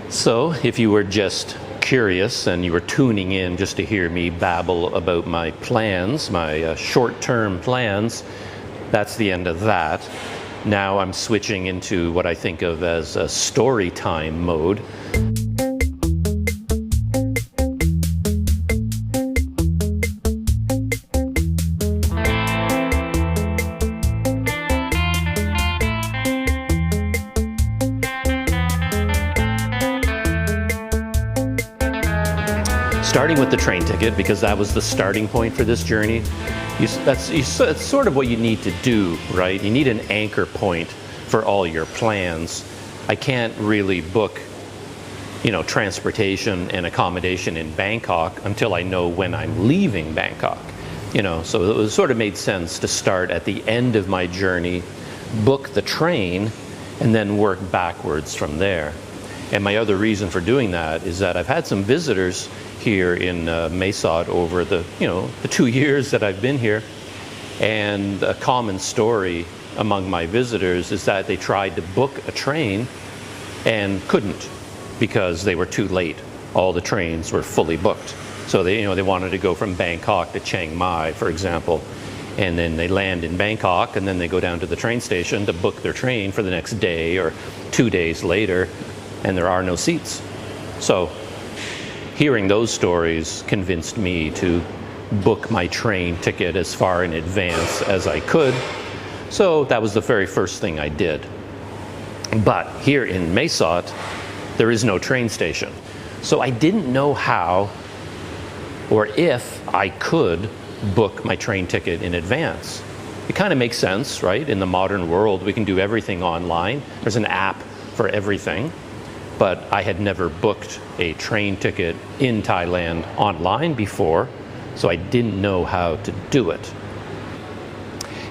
So, if you were just curious and you were tuning in just to hear me babble about my plans, my short-term plans, that's the end of that. Now I'm switching into what I think of as a story time mode. Starting with the train ticket, because that was the starting point for this journey. That's sort of what you need to do, right? You need an anchor point for all your plans. I can't really book, transportation and accommodation in Bangkok until I know when I'm leaving Bangkok. So it sort of made sense to start at the end of my journey, book the train, and then work backwards from there. And my other reason for doing that is that I've had some visitors here in Mae Sot over the 2 years that I've been here, and a common story among my visitors is that they tried to book a train and couldn't because they were too late. All the trains were fully booked. So they wanted to go from Bangkok to Chiang Mai, for example, and then they land in Bangkok and then they go down to the train station to book their train for the next day or 2 days later, and there are no seats. So hearing those stories convinced me to book my train ticket as far in advance as I could. So that was the very first thing I did. But here in Mae Sot, there is no train station. So I didn't know how or if I could book my train ticket in advance. It kind of makes sense, right? In the modern world, we can do everything online. There's an app for everything. But I had never booked a train ticket in Thailand online before, so I didn't know how to do it.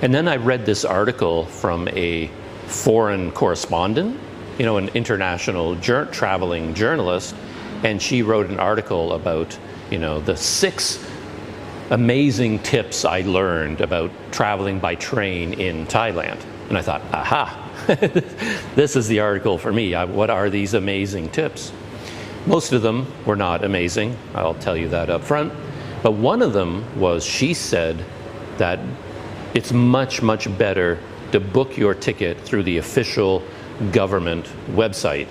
And then I read this article from a foreign correspondent, an international traveling journalist, and she wrote an article about, the 6 amazing tips I learned about traveling by train in Thailand. And I thought, aha, this is the article for me. What are these amazing tips? Most of them were not amazing, I'll tell you that up front. But one of them was, she said that it's much, much better to book your ticket through the official government website.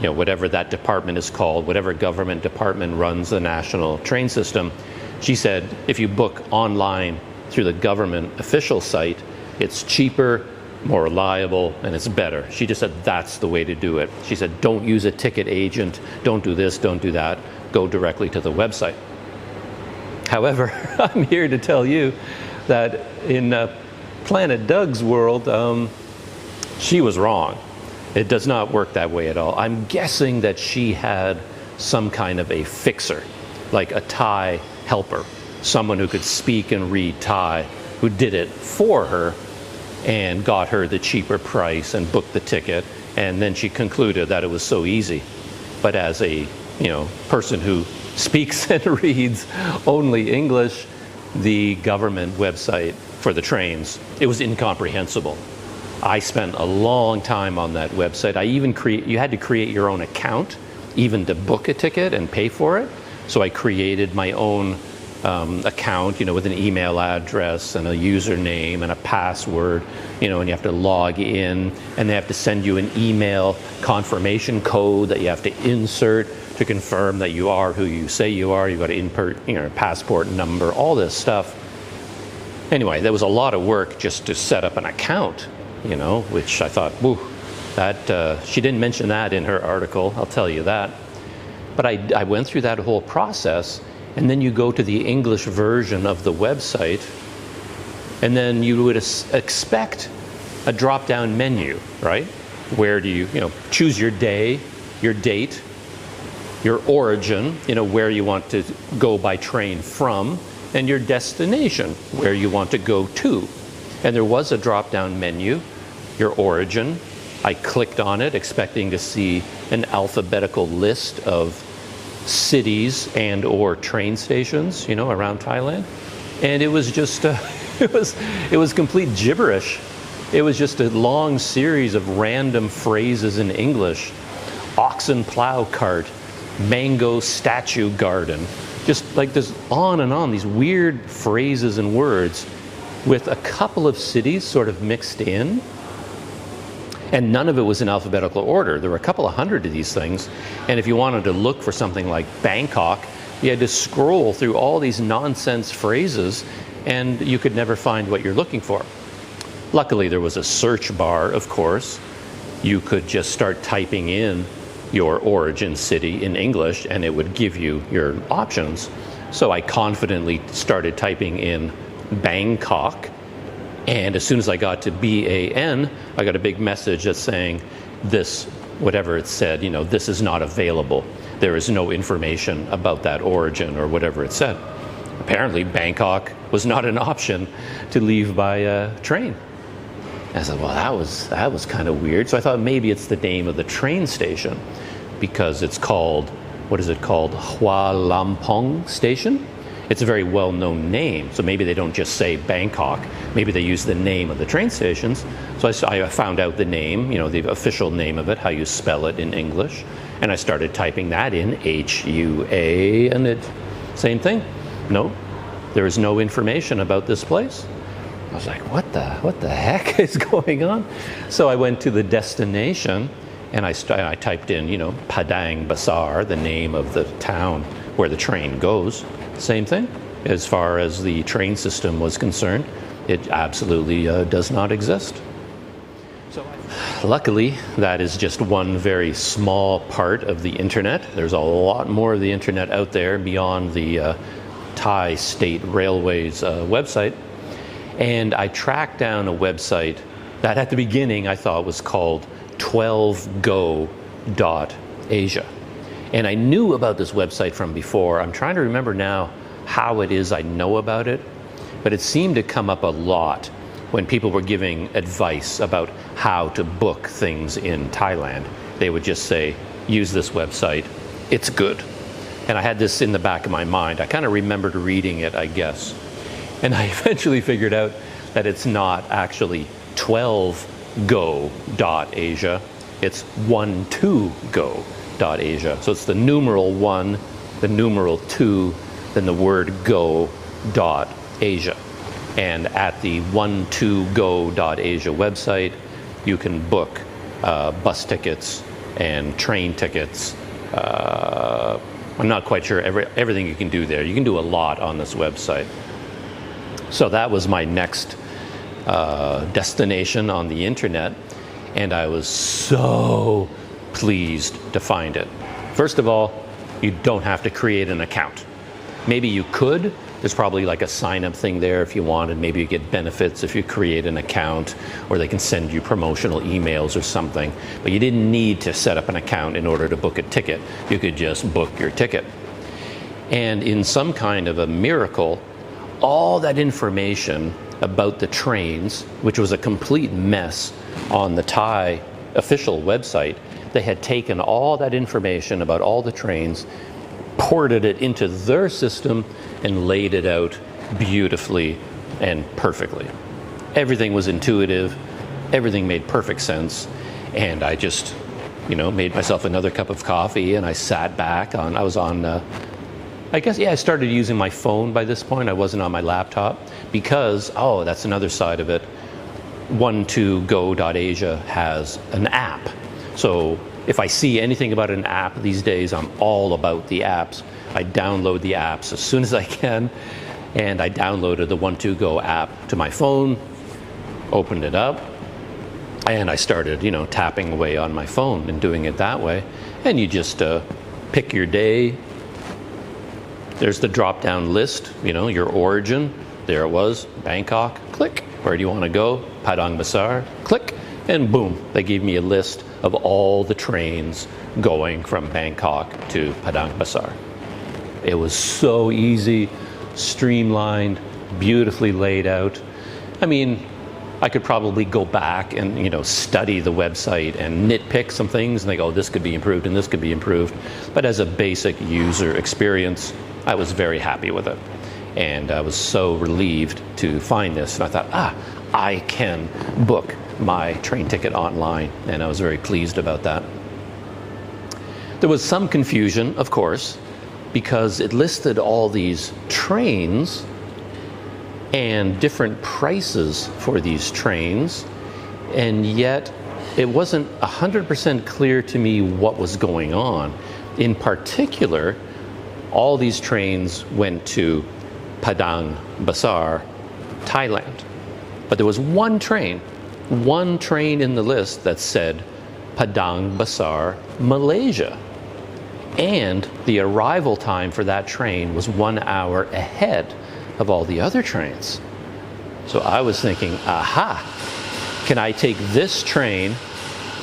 Whatever that department is called, whatever government department runs the national train system. She said, if you book online through the government official site, it's cheaper, more reliable, and it's better. She just said that's the way to do it. She said, don't use a ticket agent, don't do this, don't do that, go directly to the website. However, I'm here to tell you that in Planet Doug's world, she was wrong. It does not work that way at all. I'm guessing that she had some kind of a fixer, like a Thai helper, someone who could speak and read Thai, who did it for her and got her the cheaper price and booked the ticket, and then she concluded that it was so easy. But as a person who speaks and reads only English, the government website for the trains, it was incomprehensible. I spent a long time on that website. You had to create your own account even to book a ticket and pay for it. So I created my own account, with an email address and a username and a password, and you have to log in, and they have to send you an email confirmation code that you have to insert to confirm that you are who you say you are. You've got to input, passport number, all this stuff. Anyway, there was a lot of work just to set up an account, which I thought, whew, that she didn't mention that in her article, I'll tell you that. But I went through that whole process. And then you go to the English version of the website, and then you would expect a drop-down menu, right? Where do you choose your day, your date, your origin, where you want to go by train from, and your destination, where you want to go to. And there was a drop-down menu, your origin. I clicked on it, expecting to see an alphabetical list of cities and or train stations, around Thailand, and it was just it was complete gibberish. It was just a long series of random phrases in English, oxen plow cart, mango statue garden. Just like this on and on, these weird phrases and words with a couple of cities sort of mixed in. And none of it was in alphabetical order. There were a couple of hundred of these things. And if you wanted to look for something like Bangkok, you had to scroll through all these nonsense phrases and you could never find what you're looking for. Luckily, there was a search bar, of course. You could just start typing in your origin city in English and it would give you your options. So I confidently started typing in Bangkok, and as soon as I got to BAN, I got a big message that's saying this, whatever it said, this is not available. There is no information about that origin or whatever it said. Apparently Bangkok was not an option to leave by train. I said, well, that was kind of weird. So I thought maybe it's the name of the train station because it's called, what is it called? Hua Lamphong Station? It's a very well-known name. So maybe they don't just say Bangkok. Maybe they use the name of the train stations. So I found out the name, the official name of it, how you spell it in English. And I started typing that in, H-U-A, and it, same thing. No, there is no information about this place. I was like, what the heck is going on? So I went to the destination and I typed in, Padang Besar, the name of the town where the train goes. Same thing. As far as the train system was concerned, it absolutely does not exist. So luckily, that is just one very small part of the internet. There's a lot more of the internet out there beyond the Thai State Railways website. And I tracked down a website that at the beginning I thought was called 12go.asia. And I knew about this website from before. I'm trying to remember now how it is I know about it, but it seemed to come up a lot when people were giving advice about how to book things in Thailand. They would just say, use this website, it's good. And I had this in the back of my mind. I kind of remembered reading it, I guess. And I eventually figured out that it's not actually 12go.asia, it's 12go.asia. So it's the numeral 1, the numeral 2, then the word go.asia. And at the 12go.asia website, you can book bus tickets and train tickets. I'm not quite sure everything you can do there. You can do a lot on this website. So that was my next destination on the internet, and I was so pleased to find it. First of all, you don't have to create an account. Maybe you could. There's probably like a sign-up thing there if you wanted. Maybe you get benefits if you create an account, or they can send you promotional emails or something. But you didn't need to set up an account in order to book a ticket. You could just book your ticket. And in some kind of a miracle, all that information about the trains, which was a complete mess on the Thai official website, they had taken all that information about all the trains, ported it into their system, and laid it out beautifully and perfectly. Everything was intuitive, everything made perfect sense, and I just, made myself another cup of coffee and I sat back on, I started using my phone by this point. I wasn't on my laptop because, that's another side of it. 12go.asia has an app. So if I see anything about an app these days, I'm all about the apps. I download the apps as soon as I can, and I downloaded the 12go app to my phone, opened it up, and I started, tapping away on my phone and doing it that way. And you just pick your day. There's the drop-down list, your origin. There it was, Bangkok, click. Where do you want to go? Padang Besar, click. And boom, they gave me a list of all the trains going from Bangkok to Padang Besar. It was so easy, streamlined, beautifully laid out. I mean, I could probably go back and, study the website and nitpick some things and think, this could be improved and this could be improved. But as a basic user experience, I was very happy with it. And I was so relieved to find this. And I thought, I can book my train ticket online. And I was very pleased about that. There was some confusion, of course, because it listed all these trains and different prices for these trains, and yet it wasn't 100% clear to me what was going on. In particular, all these trains went to Padang Besar, Thailand. But there was one train in the list that said Padang Besar, Malaysia. And the arrival time for that train was 1 hour ahead of all the other trains. So I was thinking, aha, can I take this train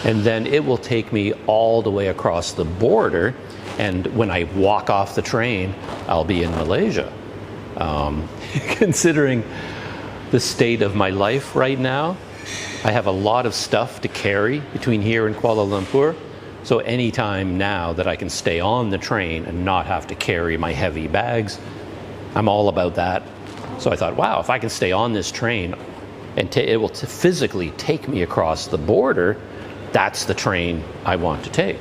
and then it will take me all the way across the border, and when I walk off the train, I'll be in Malaysia. Considering the state of my life right now, I have a lot of stuff to carry between here and Kuala Lumpur. So anytime now that I can stay on the train and not have to carry my heavy bags, I'm all about that. So I thought, wow, if I can stay on this train and it will physically take me across the border, that's the train I want to take.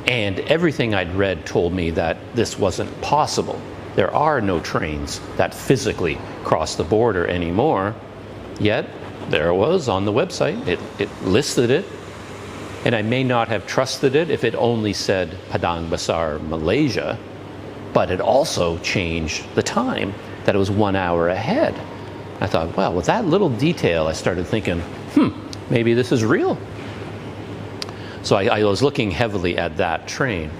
And everything I'd read told me that this wasn't possible. There are no trains that physically cross the border anymore. Yet, there it was on the website. It listed it. And I may not have trusted it if it only said Padang Besar, Malaysia, but it also changed the time, that it was 1 hour ahead. I thought, well, with that little detail, I started thinking, maybe this is real. So I was looking heavily at that train.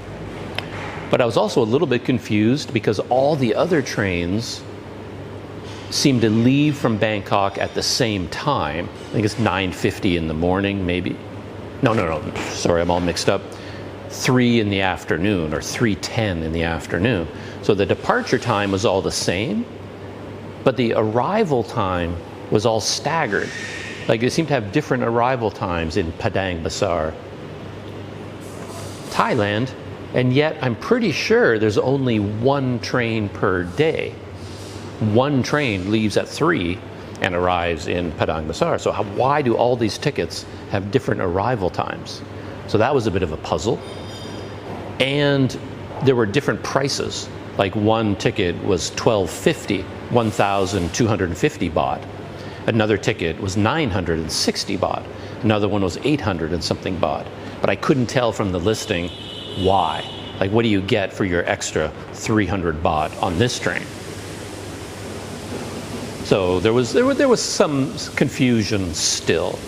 But I was also a little bit confused because all the other trains seemed to leave from Bangkok at the same time. I think it's 9:50 in the morning, maybe. No, sorry, I'm all mixed up. 3 in the afternoon or 3:10 in the afternoon. So the departure time was all the same, but the arrival time was all staggered. Like they seemed to have different arrival times in Padang Besar, Thailand, and yet I'm pretty sure there's only one train per day. One train leaves at 3 and arrives in Padang Besar. So why do all these tickets have different arrival times? So that was a bit of a puzzle. And there were different prices. Like one ticket was 1250, 1,250 baht. Another ticket was 960 baht. Another one was 800 and something baht. But I couldn't tell from the listing why. Like, what do you get for your extra 300 baht on this train? So there was some confusion still.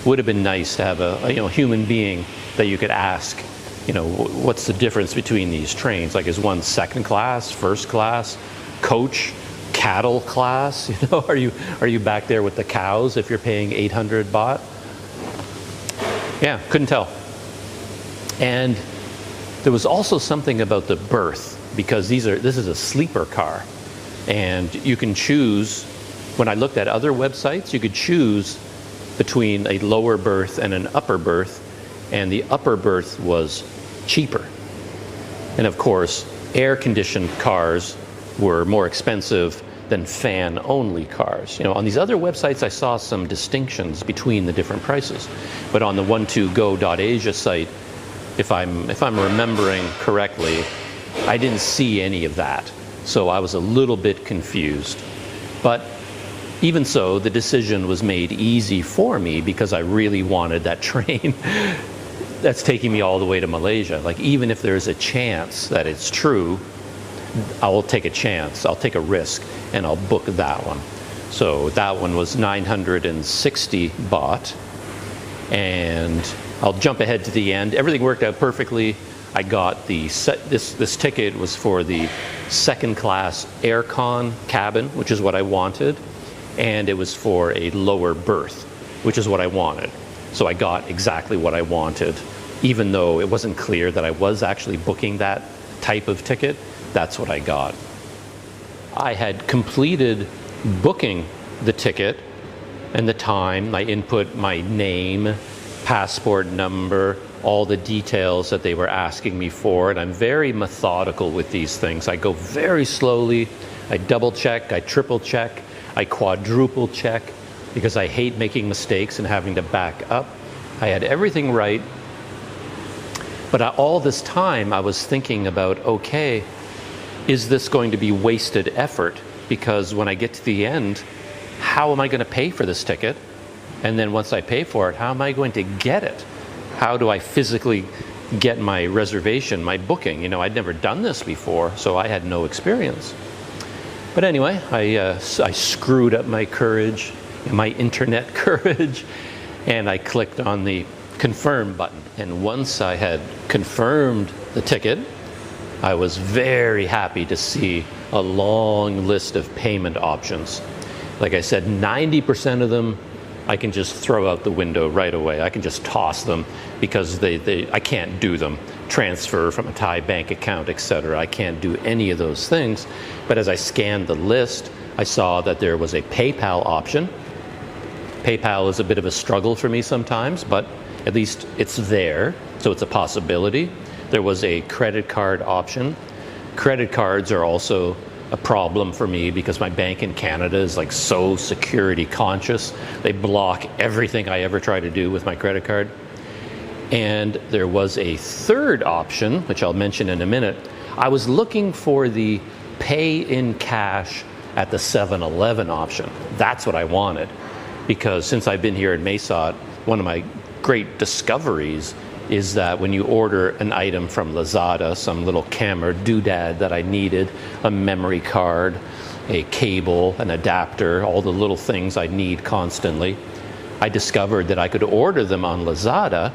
Would have been nice to have a human being that you could ask, what's the difference between these trains? Like, is one second class, first class, coach, cattle class? Are you back there with the cows if you're paying 800 baht? Yeah, couldn't tell. And there was also something about the berth, because this is a sleeper car. And you can choose, when I looked at other websites, you could choose between a lower berth and an upper berth, and the upper berth was cheaper. And of course, air-conditioned cars were more expensive than fan-only cars. On these other websites, I saw some distinctions between the different prices. But on the 12go.asia site, if I'm remembering correctly, I didn't see any of that. So I was a little bit confused. But even so, the decision was made easy for me because I really wanted that train that's taking me all the way to Malaysia. Like, even if there's a chance that it's true, I will take a chance, I'll take a risk, and I'll book that one. So that one was 960 baht. And I'll jump ahead to the end. Everything worked out perfectly. I got this ticket was for the second class aircon cabin, which is what I wanted, and it was for a lower berth, which is what I wanted. So I got exactly what I wanted, even though it wasn't clear that I was actually booking that type of ticket. That's what I got. I had completed booking the ticket and the time. I input my name, passport number, all the details that they were asking me for, and I'm very methodical with these things. I go very slowly. I double check, I triple check, I quadruple check, because I hate making mistakes and having to back up. I had everything right, But all this time I was thinking about, okay, is this going to be wasted effort? Because when I get to the end, how am I going to pay for this ticket? And then once I pay for it, how am I going to get it? How do I physically get my reservation, my booking? You know, I'd never done this before, so I had no experience. But anyway, I screwed up my courage, my internet courage, and I clicked on the confirm button. And once I had confirmed the ticket, I was very happy to see a long list of payment options. Like I said, 90% of them I can just throw out the window right away. I can just toss them because I can't do them. Transfer from a Thai bank account, etc. I can't do any of those things. But as I scanned the list, I saw that there was a PayPal option. PayPal is a bit of a struggle for me sometimes, but at least it's there, so it's a possibility. There was a credit card option. Credit cards are also a problem for me because my bank in Canada is like so security conscious. They block everything I ever try to do with my credit card. And there was a third option, which I'll mention in a minute. I was looking for the pay in cash at the 7-Eleven option. That's what I wanted, because since I've been here at Mesot, one of my great discoveries is that when you order an item from Lazada, some little camera doodad that I needed, a memory card, a cable, an adapter, all the little things I need constantly, I discovered that I could order them on Lazada,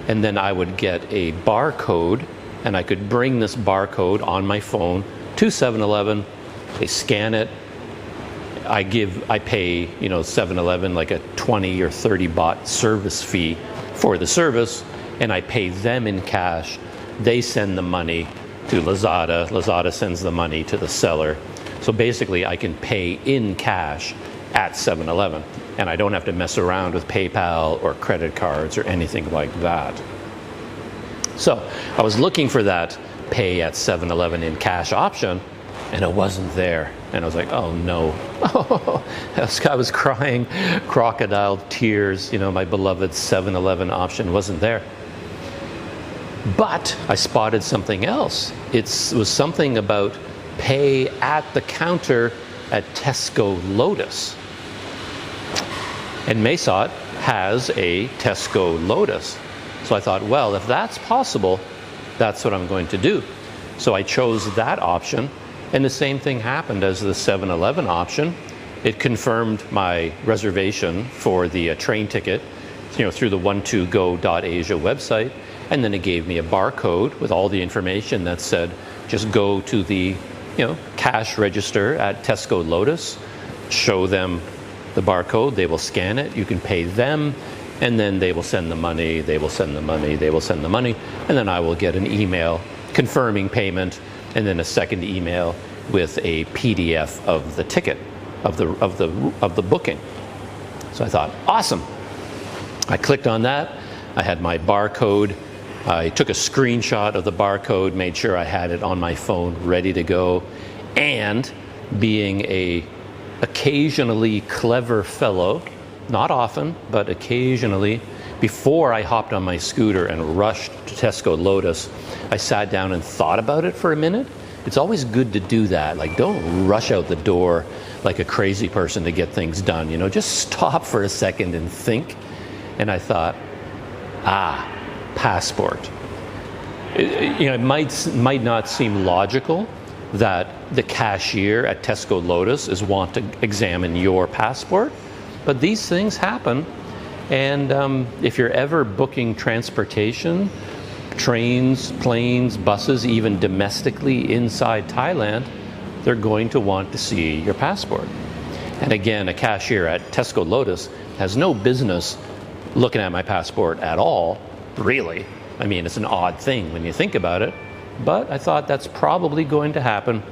and then I would get a barcode, and I could bring this barcode on my phone to 7-Eleven. They scan it. I pay, 7-Eleven like a 20 or 30 baht service fee for the service, and I pay them in cash. They send the money to Lazada. Lazada sends the money to the seller. So basically, I can pay in cash at 7-Eleven, and I don't have to mess around with PayPal or credit cards or anything like that. So I was looking for that pay at 7-Eleven in cash option, and it wasn't there. And I was like, oh no. I was crying crocodile tears. My beloved 7-Eleven option wasn't there. But I spotted something else. It was something about pay at the counter at Tesco Lotus. And Mesot has a Tesco Lotus. So I thought, well, if that's possible, that's what I'm going to do. So I chose that option, and the same thing happened as the 7-Eleven option. It confirmed my reservation for the train ticket, through the 12go.asia website, and then it gave me a barcode with all the information that said, just go to the cash register at Tesco Lotus, show them the barcode, they will scan it, you can pay them, and then they will send the money, they will send the money, they will send the money, and then I will get an email confirming payment, and then a second email with a PDF of the ticket, of the booking. So I thought, awesome. I clicked on that. I had my barcode. I took a screenshot of the barcode, made sure I had it on my phone ready to go, and being a occasionally clever fellow, not often, but occasionally, before I hopped on my scooter and rushed to Tesco Lotus, I sat down and thought about it for a minute. It's always good to do that. Like, don't rush out the door like a crazy person to get things done. Just stop for a second and think. And I thought, passport. It might not seem logical that the cashier at Tesco Lotus is want to examine your passport, but these things happen. And if you're ever booking transportation, trains, planes, buses, even domestically inside Thailand, they're going to want to see your passport. And again, a cashier at Tesco Lotus has no business looking at my passport at all, really. I mean, it's an odd thing when you think about it, but I thought that's probably going to happen.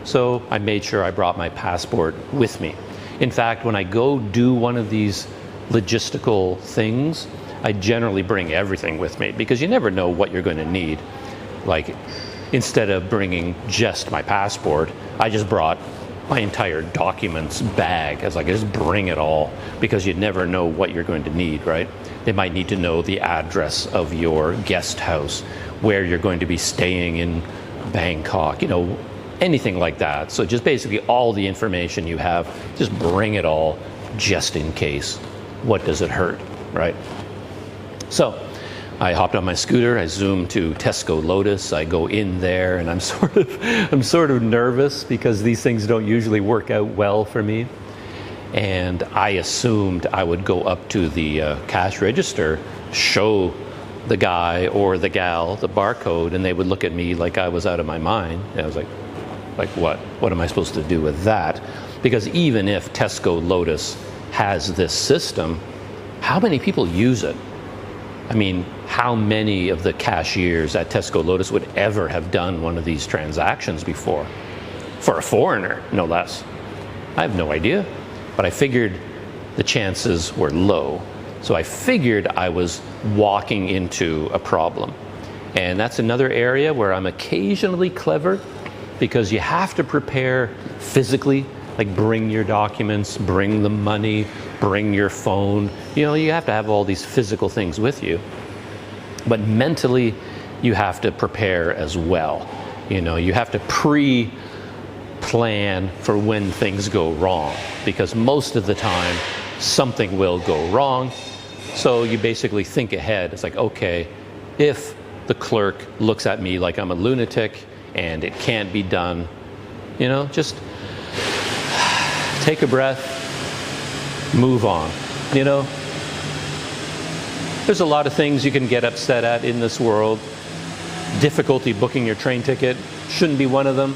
So I made sure I brought my passport with me. In fact, when I go do one of these logistical things, I generally bring everything with me because you never know what you're going to need. Like, instead of bringing just my passport, I just brought my entire documents bag. I was like, just bring it all, because you never know what you're going to need, right? They might need to know the address of your guest house, where you're going to be staying in Bangkok, anything like that. So just basically all the information you have, just bring it all just in case. What does it hurt, right? So I hopped on my scooter, I zoomed to Tesco Lotus, I go in there, and I'm sort of nervous because these things don't usually work out well for me. And I assumed I would go up to the cash register, show the guy or the gal the barcode, and they would look at me like I was out of my mind. And I was like what? What am I supposed to do with that? Because even if Tesco Lotus has this system, how many people use it? I mean, how many of the cashiers at Tesco Lotus would ever have done one of these transactions before? For a foreigner, no less. I have no idea. But I figured the chances were low. So I figured I was walking into a problem. And that's another area where I'm occasionally clever, because you have to prepare physically, like bring your documents, bring the money, bring your phone. You have to have all these physical things with you. But mentally, you have to prepare as well. You have to pre-plan for when things go wrong, because most of the time, something will go wrong. So you basically think ahead. It's like, okay, if the clerk looks at me like I'm a lunatic and it can't be done, just take a breath, move on. There's a lot of things you can get upset at in this world. Difficulty booking your train ticket shouldn't be one of them.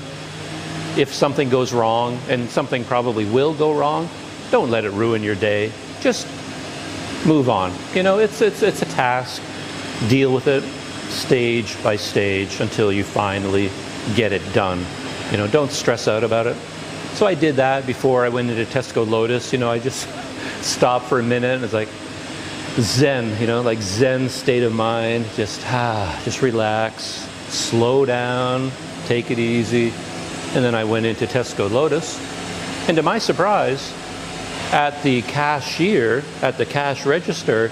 If something goes wrong, and something probably will go wrong, don't let it ruin your day. Just move on. It's a task. Deal with it stage by stage until you finally get it done. Don't stress out about it. So I did that before I went into Tesco Lotus. I just stopped for a minute and it's like Zen, like Zen state of mind. Just relax, slow down, take it easy. And then I went into Tesco Lotus. And to my surprise, at the cashier, at the cash register,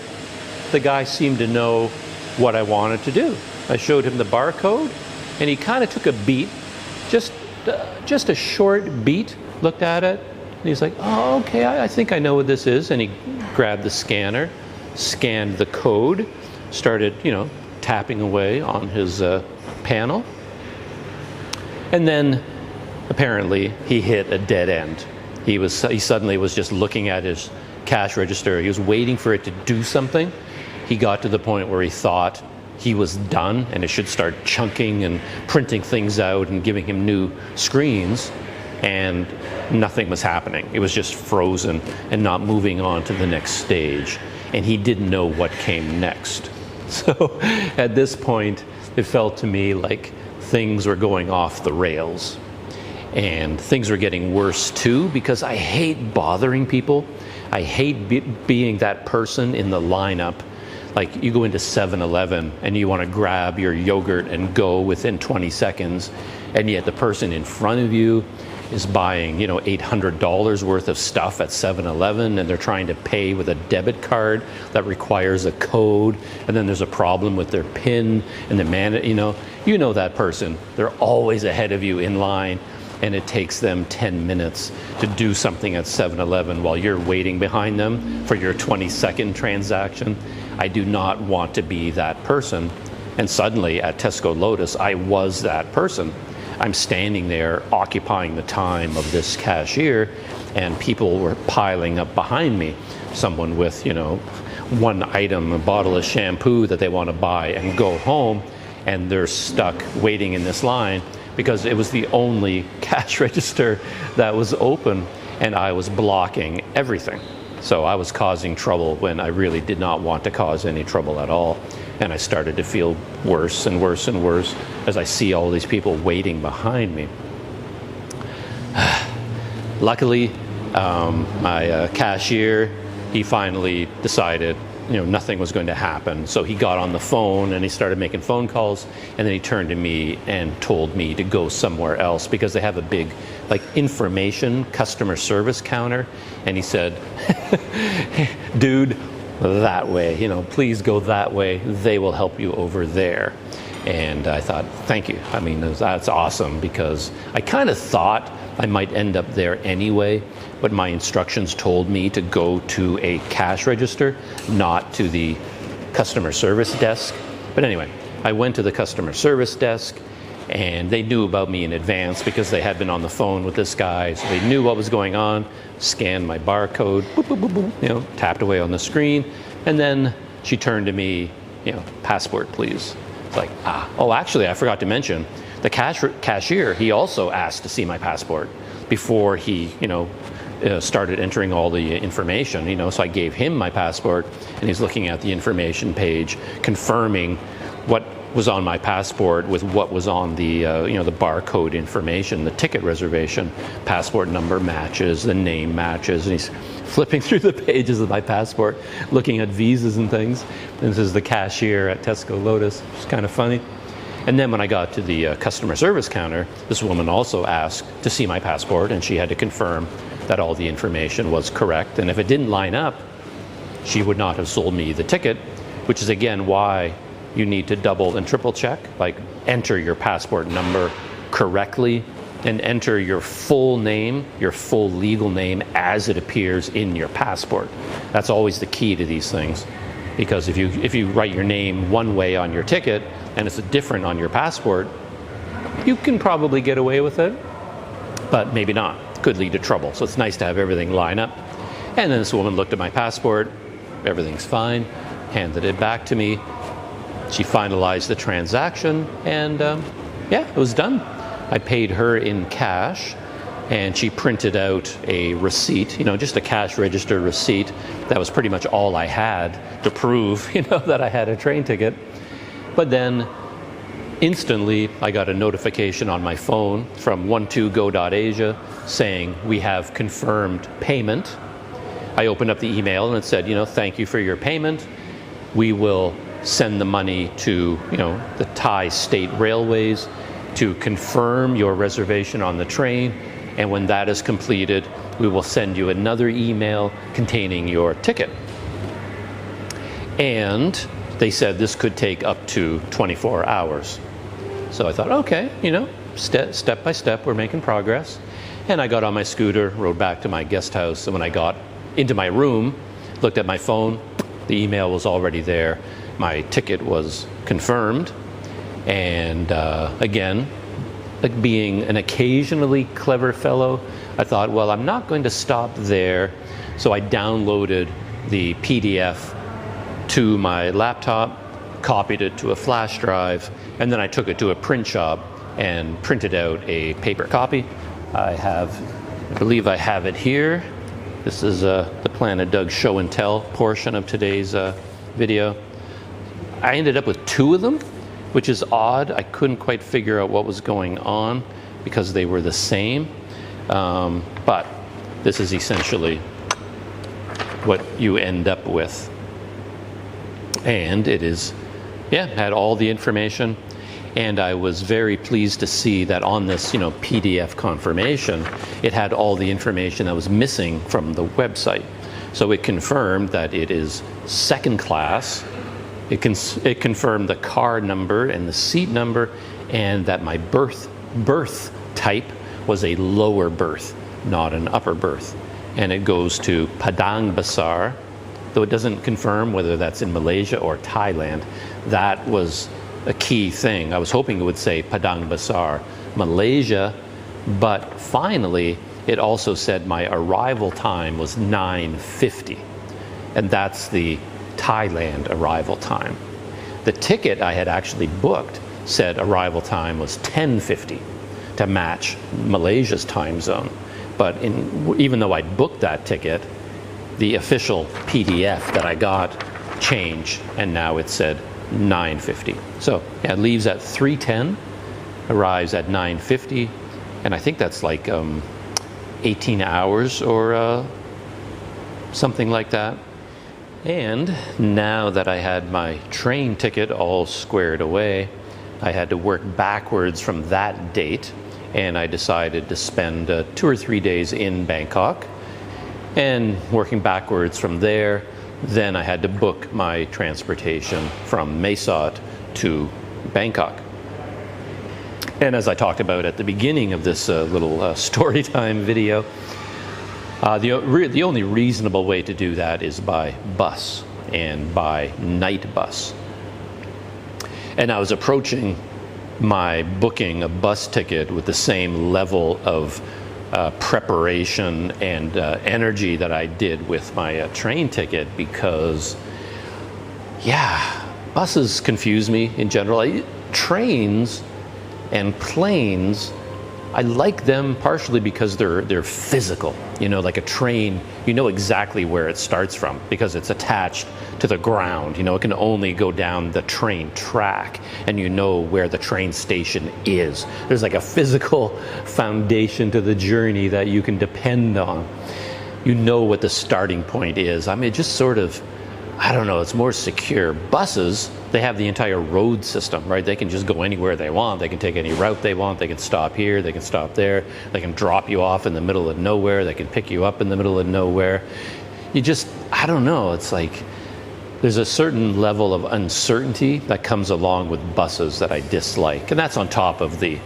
the guy seemed to know what I wanted to do. I showed him the barcode, and he kind of took a beat, just a short beat, looked at it, and he's like, oh, okay, I think I know what this is. And he grabbed the scanner, scanned the code, started, tapping away on his panel. And then, apparently, he hit a dead end. He suddenly was just looking at his cash register. He was waiting for it to do something. He got to the point where he thought he was done and it should start chunking and printing things out and giving him new screens, and nothing was happening. It was just frozen and not moving on to the next stage. And he didn't know what came next. So at this point, it felt to me like things were going off the rails. And things were getting worse too, because I hate bothering people. I hate being that person in the lineup. Like you go into 7-Eleven and you want to grab your yogurt and go within 20 seconds, and yet the person in front of you is buying, $800 worth of stuff at 7-Eleven, and they're trying to pay with a debit card that requires a code, and then there's a problem with their PIN, and the man, that person. They're always ahead of you in line. And it takes them 10 minutes to do something at 7-Eleven while you're waiting behind them for your 20-second transaction. I do not want to be that person. And suddenly at Tesco Lotus, I was that person. I'm standing there occupying the time of this cashier, and people were piling up behind me. Someone with, one item, a bottle of shampoo that they want to buy and go home, and they're stuck waiting in this line, because it was the only cash register that was open, and I was blocking everything. So I was causing trouble when I really did not want to cause any trouble at all. And I started to feel worse and worse and worse as I see all these people waiting behind me. Luckily, my cashier, he finally decided nothing was going to happen. So he got on the phone and he started making phone calls, and then he turned to me and told me to go somewhere else, because they have a big information customer service counter. And he said, dude, that way, please go that way. They will help you over there. And I thought, thank you. I mean, that's awesome, because I kind of thought I might end up there anyway, but my instructions told me to go to a cash register, not to the customer service desk. But anyway, I went to the customer service desk, and they knew about me in advance because they had been on the phone with this guy, so they knew what was going on. Scanned my barcode, boop, boop, boop, boop, you know, tapped away on the screen, and then she turned to me, you know, passport, please. It's like, oh, actually, I forgot to mention, the cashier, he also asked to see my passport before he, you know, started entering all the information, you know. So I gave him my passport, and he's looking at the information page, confirming what was on my passport with what was on the, you know, the barcode information, the ticket reservation. Passport number matches, the name matches, and he's flipping through the pages of my passport, looking at visas and things. And this is the cashier at Tesco Lotus. It's kind of funny. And then when I got to the customer service counter, this woman also asked to see my passport, and she had to confirm that all the information was correct. And if it didn't line up, she would not have sold me the ticket, which is again why you need to double and triple check, like enter your passport number correctly and enter your full name, your full legal name as it appears in your passport. That's always the key to these things, because if you write your name one way on your ticket and it's different on your passport, you can probably get away with it, but maybe not. It could lead to trouble. So it's nice to have everything line up. And then this woman looked at my passport, everything's fine, handed it back to me. She finalized the transaction, and yeah, it was done. I paid her in cash, and she printed out a receipt, you know, just a cash register receipt. That was pretty much all I had to prove, you know, that I had a train ticket. But then instantly I got a notification on my phone from 12go.asia saying we have confirmed payment. I opened up the email and it said, you know, thank you for your payment. We will send the money to, you know, the Thai State Railways to confirm your reservation on the train, and when that is completed, we will send you another email containing your ticket. And they said this could take up to 24 hours. So I thought, okay, you know, step by step, we're making progress. And I got on my scooter, rode back to my guest house, and when I got into my room, looked at my phone, the email was already there. My ticket was confirmed, and again, like being an occasionally clever fellow, I thought, well, I'm not going to stop there. So I downloaded the PDF to my laptop, copied it to a flash drive, and then I took it to a print shop and printed out a paper copy. I believe I have it here. This is the Planet Doug show and tell portion of today's video. I ended up with two of them, which is odd. I couldn't quite figure out what was going on because they were the same. But this is essentially what you end up with. And it is, yeah, had all the information. And I was very pleased to see that on this, you know, PDF confirmation, it had all the information that was missing from the website. So it confirmed that it is second class. It confirmed the car number and the seat number, and that my berth type was a lower berth, not an upper berth. And it goes to Padang Besar, though it doesn't confirm whether that's in Malaysia or Thailand. That was a key thing. I was hoping it would say Padang Besar, Malaysia, but finally it also said my arrival time was 9:50, and that's the Thailand arrival time. The ticket I had actually booked said arrival time was 10:50 to match Malaysia's time zone. But even though I booked that ticket, the official PDF that I got changed, and now it said 9:50. So yeah, it leaves at 3:10, arrives at 9:50, and I think that's like 18 hours or something like that. And now that I had my train ticket all squared away, I had to work backwards from that date, and I decided to spend 2 or 3 days in Bangkok. And working backwards from there, then I had to book my transportation from Mae Sot to Bangkok. And as I talked about at the beginning of this little story time video, the only reasonable way to do that is by bus, and by night bus. And I was approaching my booking a bus ticket with the same level of preparation and energy that I did with my train ticket, because, yeah, buses confuse me in general. Trains and planes, I like them partially because they're physical. You know, like a train, you know exactly where it starts from because it's attached to the ground. You know, it can only go down the train track, and you know where the train station is. There's like a physical foundation to the journey that you can depend on. You know what the starting point is. I mean, it just sort of, I don't know, it's more secure. Buses, they have the entire road system, right? They can just go anywhere they want. They can take any route they want. They can stop here. They can stop there. They can drop you off in the middle of nowhere. They can pick you up in the middle of nowhere. You just, I don't know, it's like there's a certain level of uncertainty that comes along with buses that I dislike. And that's on top of the,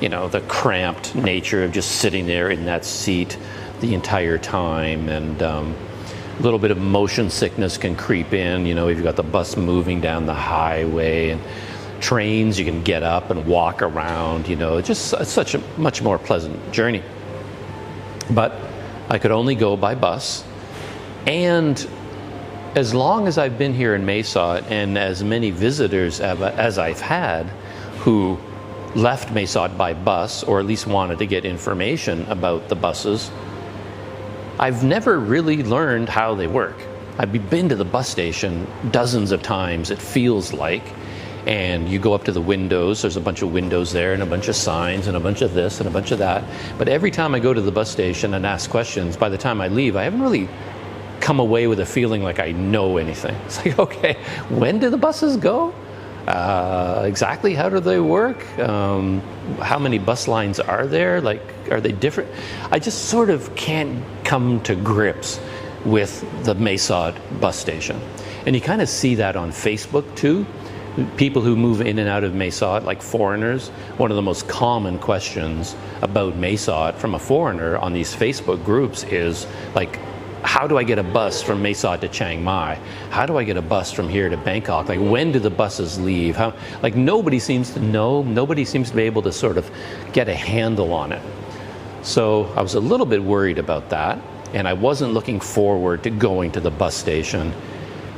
you know, the cramped nature of just sitting there in that seat the entire time. And a little bit of motion sickness can creep in. You know, if you've got the bus moving down the highway, and trains, you can get up and walk around. You know, it's such a much more pleasant journey. But I could only go by bus. And as long as I've been here in Mesot, and as many visitors as I've had who left Mesot by bus, or at least wanted to get information about the buses, I've never really learned how they work. I've been to the bus station dozens of times, it feels like, and you go up to the windows, there's a bunch of windows there, and a bunch of signs, and a bunch of this, and a bunch of that. But every time I go to the bus station and ask questions, by the time I leave, I haven't really come away with a feeling like I know anything. It's like, okay, when do the buses go? Exactly how do they work? How many bus lines are there? Like, are they different? I just sort of can't come to grips with the Mesot bus station. And you kind of see that on Facebook too. People who move in and out of Mesot, like foreigners, one of the most common questions about Mesot from a foreigner on these Facebook groups is like, how do I get a bus from Mesot to Chiang Mai? How do I get a bus from here to Bangkok? Like, when do the buses leave? How, like, nobody seems to know. Nobody seems to be able to sort of get a handle on it. So I was a little bit worried about that, and I wasn't looking forward to going to the bus station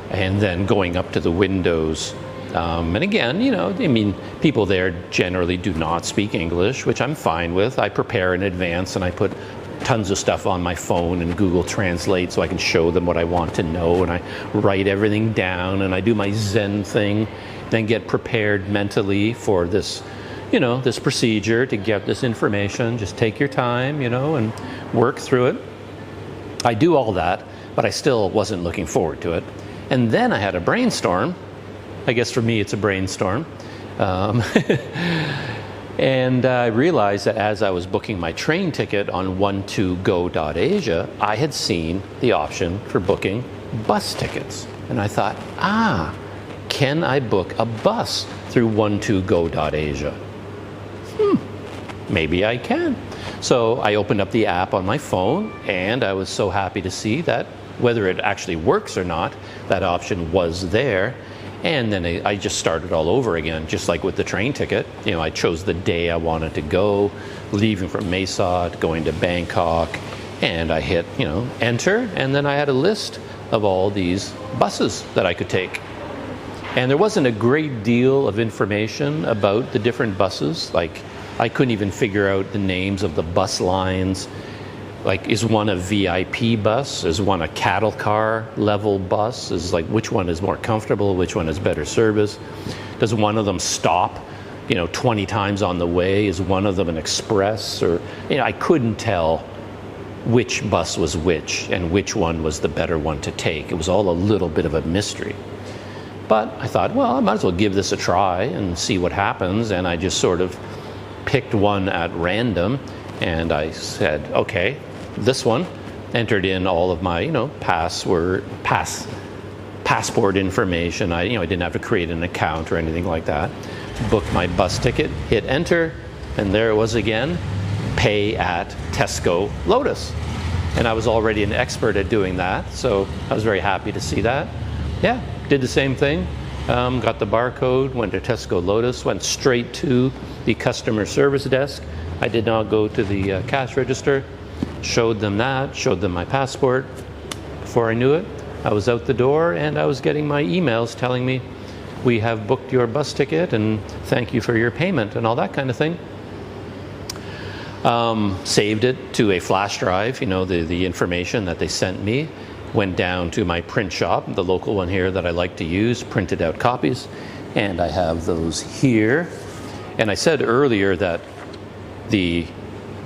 and then going up to the windows. And again, you know, I mean, people there generally do not speak English, which I'm fine with. I prepare in advance, and I put tons of stuff on my phone and Google Translate so I can show them what I want to know, and I write everything down, and I do my Zen thing, then get prepared mentally for this, you know, this procedure to get this information. Just take your time, you know, and work through it. I do all that, but I still wasn't looking forward to it. And then I had a brainstorm. I guess for me it's a brainstorm. And I realized that as I was booking my train ticket on 12go.asia, I had seen the option for booking bus tickets. And I thought, can I book a bus through 12go.asia? Maybe I can. So I opened up the app on my phone, and I was so happy to see that whether it actually works or not, that option was there. And then I just started all over again, just like with the train ticket. You know, I chose the day I wanted to go, leaving from Mesot, going to Bangkok, and I hit, you know, enter, and then I had a list of all these buses that I could take. And there wasn't a great deal of information about the different buses. Like, I couldn't even figure out the names of the bus lines. Like, is one a VIP bus? Is one a cattle car level bus? Is like, which one is more comfortable? Which one is better service? Does one of them stop, you know, 20 times on the way? Is one of them an express? Or, you know, I couldn't tell which bus was which and which one was the better one to take. It was all a little bit of a mystery. But I thought, well, I might as well give this a try and see what happens. And I just sort of picked one at random, and I said, okay, this one, entered in all of my, you know, passport information. I didn't have to create an account or anything like that. to book my bus ticket, hit enter, and there it was again, pay at Tesco Lotus. And I was already an expert at doing that, so I was very happy to see that. Yeah, did the same thing. Got the barcode, went to Tesco Lotus, went straight to the customer service desk. I did not go to the cash register. Showed them that, showed them my passport. Before I knew it, I was out the door and I was getting my emails telling me, we have booked your bus ticket and thank you for your payment and all that kind of thing. Saved it to a flash drive, you know, the information that they sent me. Went down to my print shop, the local one here that I like to use, printed out copies, and I have those here. And I said earlier that the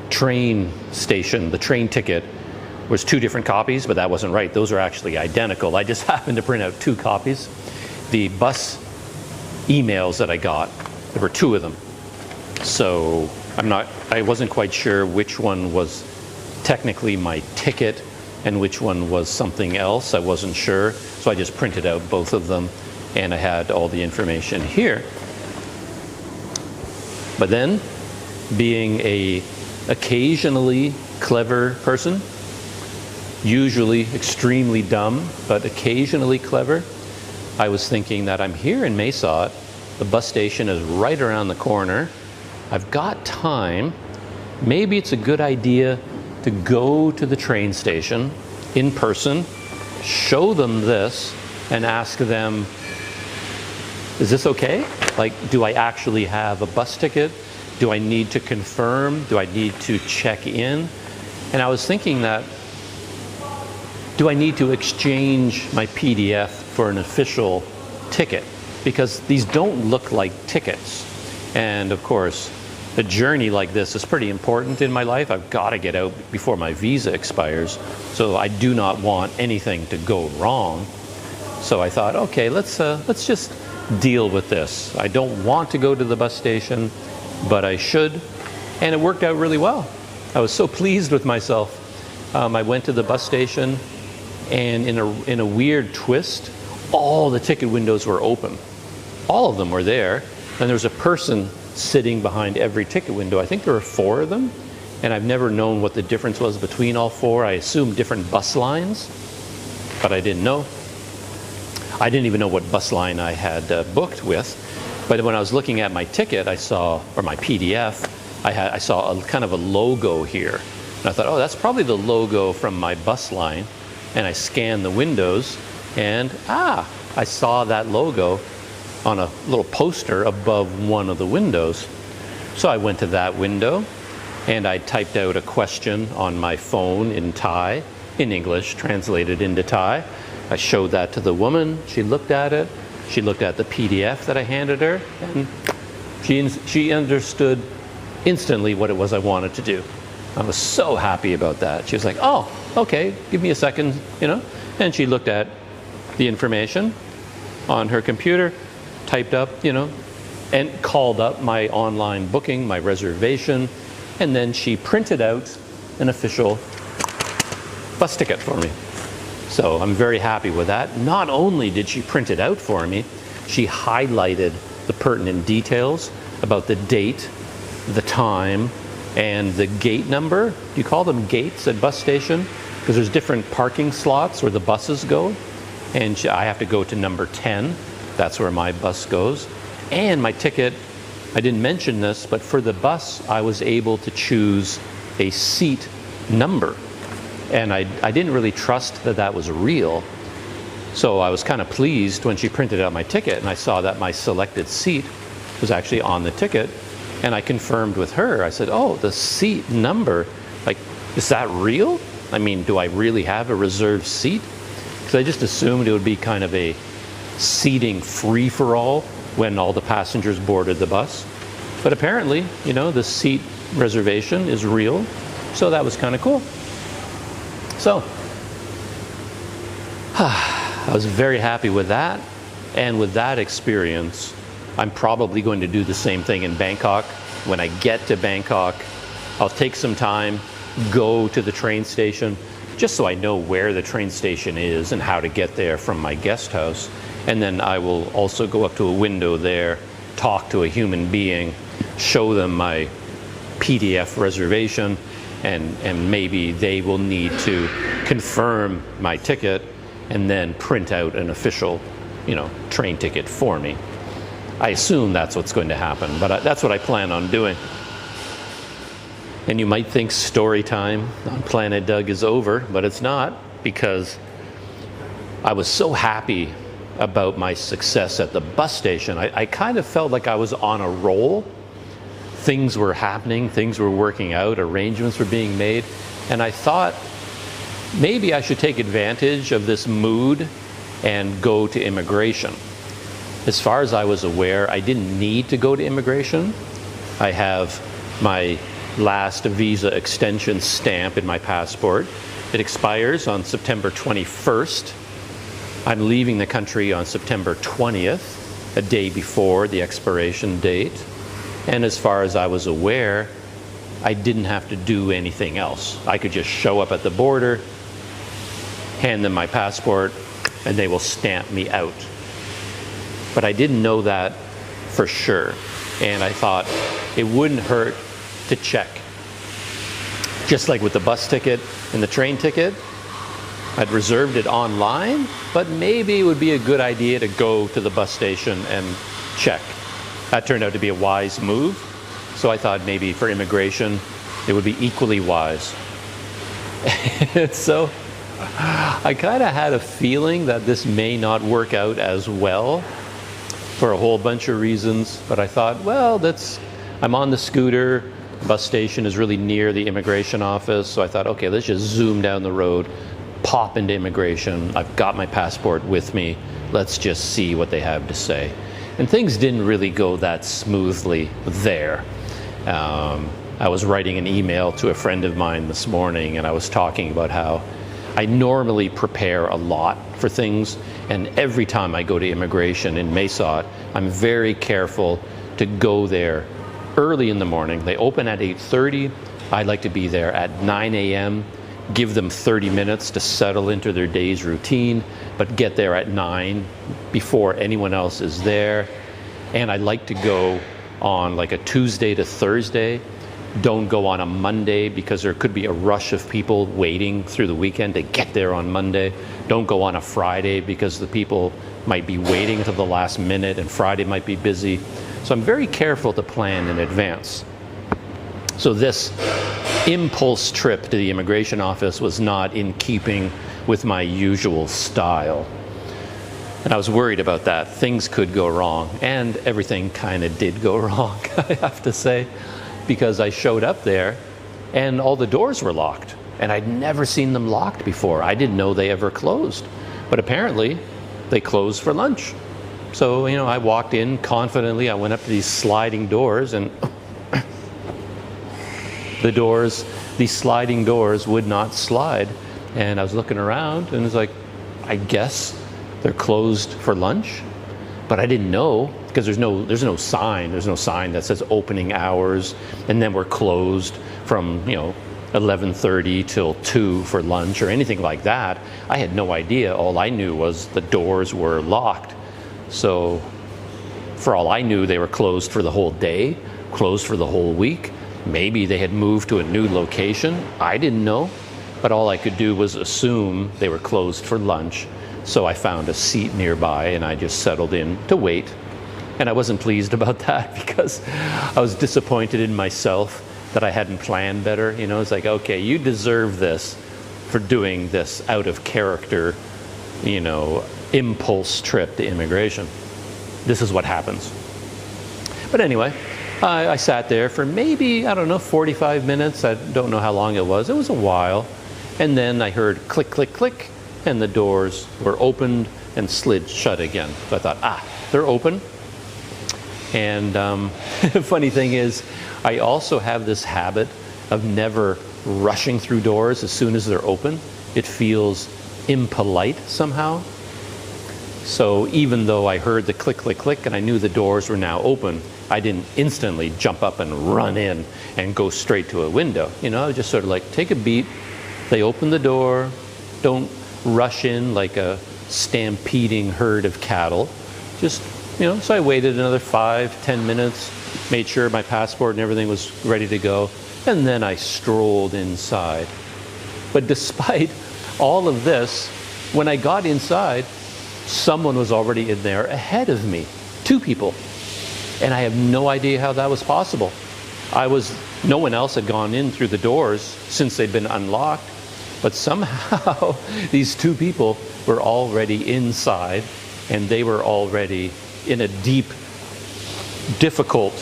train station, the train ticket, was 2 different copies, but that wasn't right. Those are actually identical. I just happened to print out 2 copies. The bus emails that I got, there were 2 of them. So I wasn't quite sure which one was technically my ticket and which one was something else. I wasn't sure. So I just printed out both of them and I had all the information here. But then, being a occasionally clever person, usually extremely dumb, but occasionally clever, I was thinking that I'm here in Mesot, the bus station is right around the corner, I've got time, maybe it's a good idea to go to the train station in person, show them this, and ask them, is this okay? Like, do I actually have a bus ticket? Do I need to confirm? Do I need to check in? And I was thinking that, do I need to exchange my PDF for an official ticket? Because these don't look like tickets. And of course, a journey like this is pretty important in my life. I've got to get out before my visa expires. So I do not want anything to go wrong. So I thought, okay, let's just deal with this. I don't want to go to the bus station, but I should. And it worked out really well. I was so pleased with myself. I went to the bus station, and in a weird twist, all the ticket windows were open. All of them were there, and there was a person sitting behind every ticket window. I think there were 4 of them, and I've never known what the difference was between all 4. I assumed different bus lines, but I didn't know. I didn't even know what bus line I had booked with. But when I was looking at my ticket, I saw, or my PDF, I saw a kind of a logo here. And I thought, oh, that's probably the logo from my bus line. And I scanned the windows, and I saw that logo on a little poster above one of the windows. So I went to that window, and I typed out a question on my phone in Thai, in English, translated into Thai. I showed that to the woman. She looked at it. She looked at the PDF that I handed her, and she understood instantly what it was I wanted to do. I was so happy about that. She was like, oh, okay, give me a second, you know. And she looked at the information on her computer, typed up, you know, and called up my online booking, my reservation, and then she printed out an official bus ticket for me. So I'm very happy with that. Not only did she print it out for me, she highlighted the pertinent details about the date, the time, and the gate number. Do you call them gates at bus station? Because there's different parking slots where the buses go. And I have to go to number 10. That's where my bus goes. And my ticket, I didn't mention this, but for the bus, I was able to choose a seat number. And I didn't really trust that that was real. So I was kind of pleased when she printed out my ticket and I saw that my selected seat was actually on the ticket. And I confirmed with her. I said, oh, the seat number, like, is that real? I mean, do I really have a reserved seat? Because I just assumed it would be kind of a seating free-for-all when all the passengers boarded the bus. But apparently, you know, the seat reservation is real. So that was kind of cool. So, I was very happy with that. And with that experience, I'm probably going to do the same thing in Bangkok. When I get to Bangkok, I'll take some time, go to the train station, just so I know where the train station is and how to get there from my guest house. And then I will also go up to a window there talk to a human being, show them my PDF reservation, and maybe they will need to confirm my ticket and then print out an official, train ticket for me. I assume that's what's going to happen, but that's what I plan on doing. And you might think story time on Planet Doug is over, but it's not, because I was so happy about my success at the bus station. I kind of felt like I was on a roll. Things were happening, things were working out, arrangements were being made, and I thought maybe I should take advantage of this mood and go to immigration. As far as I was aware, I didn't need to go to immigration. I have my last visa extension stamp in my passport. It expires on September 21st. I'm leaving the country on September 20th, a day before the expiration date. And as far as I was aware, I didn't have to do anything else. I could just show up at the border, hand them my passport, and they will stamp me out. But I didn't know that for sure. And I thought it wouldn't hurt to check. Just like with the bus ticket and the train ticket, I'd reserved it online, but maybe it would be a good idea to go to the bus station and check. That turned out to be a wise move, so I thought maybe for immigration it would be equally wise. So I kind of had a feeling that this may not work out as well for a whole bunch of reasons, but I thought, well, I'm on the scooter, the bus station is really near the immigration office, so I thought, okay, let's just zoom down the road, pop into immigration, I've got my passport with me, let's just see what they have to say. And things didn't really go that smoothly there. I was writing an email to a friend of mine this morning, and I was talking about how I normally prepare a lot for things, and every time I go to immigration in Mesot, I'm very careful to go there early in the morning. They open at 8:30. I like to be there at 9 a.m., give them 30 minutes to settle into their day's routine, but get there at 9 before anyone else is there. And I like to go on like a Tuesday to Thursday. Don't go on a Monday because there could be a rush of people waiting through the weekend to get there on Monday. Don't go on a Friday because the people might be waiting until the last minute and Friday might be busy. So I'm very careful to plan in advance. So this impulse trip to the immigration office was not in keeping with my usual style. And I was worried about that. Things could go wrong, and everything kind of did go wrong, I have to say, because I showed up there and all the doors were locked, and I'd never seen them locked before. I didn't know they ever closed, but apparently they closed for lunch. So, I walked in confidently. I went up to these sliding doors, and these sliding doors would not slide. And I was looking around, and it's like, I guess they're closed for lunch, but I didn't know because there's no sign that says opening hours, and then we're closed from 11:30 till 2 for lunch or anything like that. I had no idea. All I knew was the doors were locked. So for all I knew, they were closed for the whole day, closed for the whole week. Maybe they had moved to a new location. I didn't know, but all I could do was assume they were closed for lunch. So I found a seat nearby and I just settled in to wait. And I wasn't pleased about that because I was disappointed in myself that I hadn't planned better. It's like, okay, you deserve this for doing this out of character, impulse trip to immigration. This is what happens. But anyway, I sat there for maybe, 45 minutes. I don't know how long it was. It was a while. And then I heard click, click, click, and the doors were opened and slid shut again. So I thought, they're open. And the funny thing is, I also have this habit of never rushing through doors as soon as they're open. It feels impolite somehow. So even though I heard the click, click, click, and I knew the doors were now open, I didn't instantly jump up and run in and go straight to a window. I was just sort of like, take a beat. They open the door. Don't rush in like a stampeding herd of cattle. Just So I waited another 5-10 minutes, made sure my passport and everything was ready to go, and then I strolled inside. But despite all of this, when I got inside, someone was already in there ahead of me. 2 people. And I have no idea how that was possible. No one else had gone in through the doors since they'd been unlocked, but somehow these 2 people were already inside, and they were already in a deep, difficult,